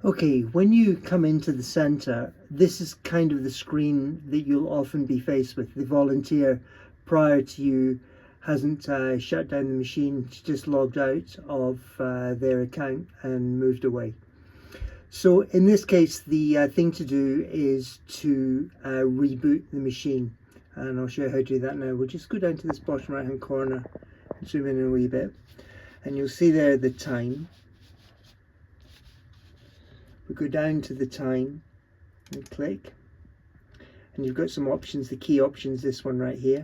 Okay, when you come into the center, this is kind of the screen that you'll often be faced with. The volunteer prior to you hasn't shut down the machine, just logged out of their account and moved away. So in this case, the thing to do is to reboot the machine. And I'll show you how to do that now. We'll just go down to this bottom right hand corner and zoom in a wee bit. And you'll see there the time. We go down to the time and click, and you've got some options. The key options, this one right here.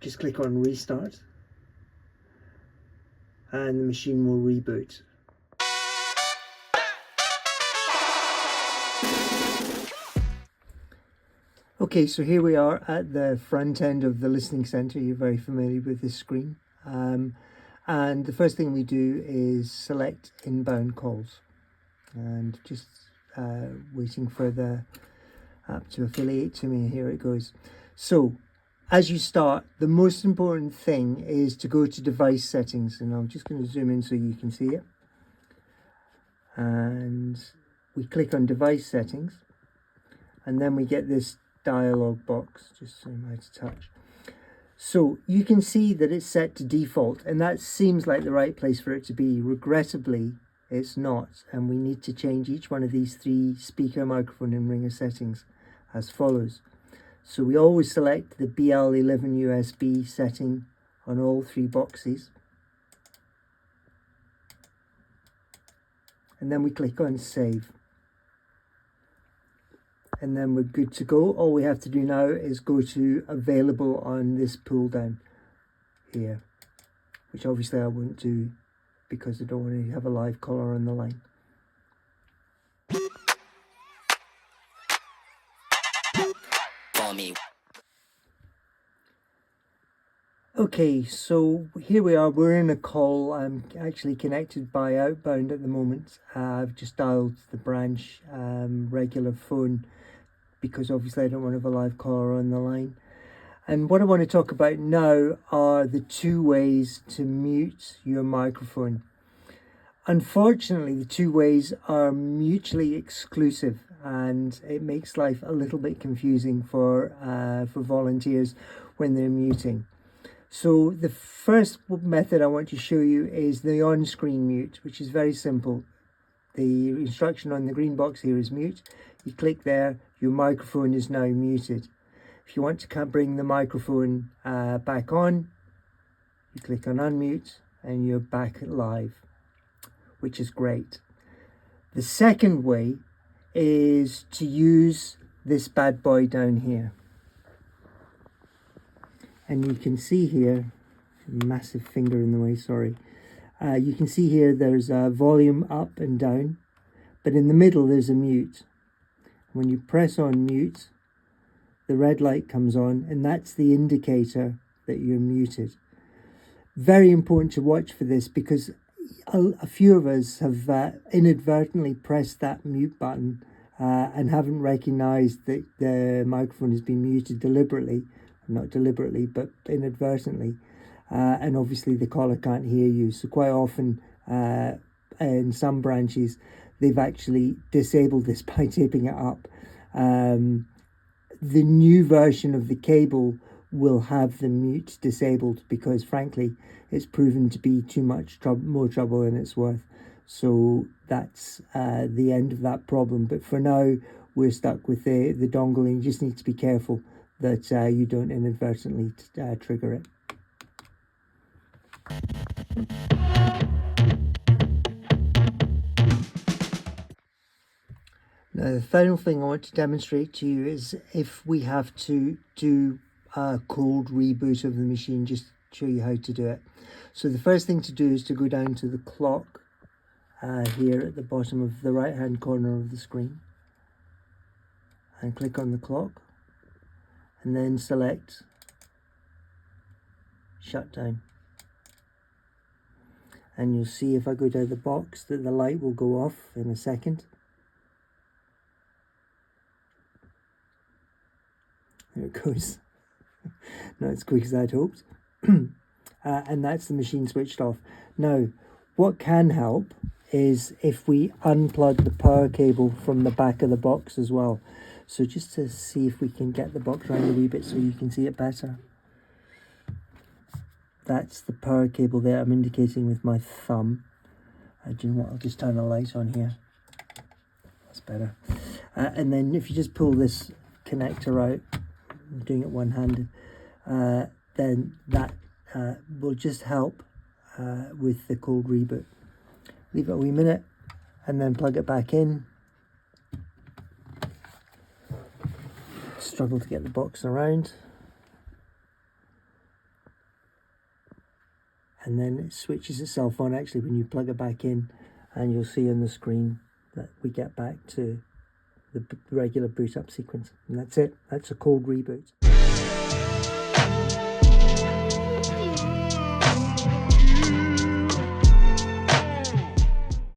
Just click on restart and the machine will reboot. Okay, so here we are at the front end of the listening center. You're very familiar with this screen. And the first thing we do is select inbound calls, and just waiting for the app to affiliate to me. Here it goes. So as you start, the most important thing is to go to device settings, and I'm just going to zoom in so you can see it. And we click on device settings, and then we get this dialog box, just so I'm out of touch. So you can see that it's set to default, and that seems like the right place for it to be. Regrettably, it's not, and we need to change each one of these 3 speaker, microphone and ringer settings as follows. So we always select the BL11 USB setting on all 3 boxes, and then we click on save. And then we're good to go. All we have to do now is go to available on this pull down here, which obviously I won't do because I don't want to have a live caller on the line. Okay, so here we are. We're in a call. I'm actually connected by outbound at the moment. I've just dialed the branch regular phone because obviously I don't want to have a live caller on the line. And what I want to talk about now are the 2 ways to mute your microphone. Unfortunately, the 2 ways are mutually exclusive, and it makes life a little bit confusing for volunteers when they're muting. So the first method I want to show you is the on-screen mute, which is very simple. The instruction on the green box here is mute. You click there, your microphone is now muted. If you want to bring the microphone back on, you click on unmute and you're back live, which is great. The second way is to use this bad boy down here. And you can see here, massive finger in the way, sorry. You can see here there's a volume up and down, but in the middle there's a mute. When you press on mute, the red light comes on, and that's the indicator that you're muted. Very important to watch for this because a few of us have inadvertently pressed that mute button and haven't recognized that the microphone has been muted deliberately. Not deliberately, but inadvertently. And obviously the caller can't hear you. So quite often in some branches, they've actually disabled this by taping it up. The new version of the cable will have the mute disabled because frankly, it's proven to be too much more trouble than it's worth. So that's the end of that problem. But for now, we're stuck with the dongle, and you just need to be careful that you don't inadvertently trigger it. Now the final thing I want to demonstrate to you is if we have to do a cold reboot of the machine, just show you how to do it. So the first thing to do is to go down to the clock here at the bottom of the right hand corner of the screen and click on the clock. And then select shutdown. And you'll see if I go down the box that the light will go off in a second. There it goes. Not as quick as I'd hoped. And that's the machine switched off. Now, what can help is if we unplug the power cable from the back of the box as well. So just to see if we can get the box around a wee bit so you can see it better. That's the power cable there. I'm indicating with my thumb. Do you know what? I'll just turn the light on here. That's better. And then if you just pull this connector out, I'm doing it one-handed, then that will just help with the cold reboot. Leave it a wee minute and then plug it back in. Struggle to get the box around. And then it switches itself on actually when you plug it back in, and you'll see on the screen that we get back to the regular boot up sequence. And that's it. That's a cold reboot.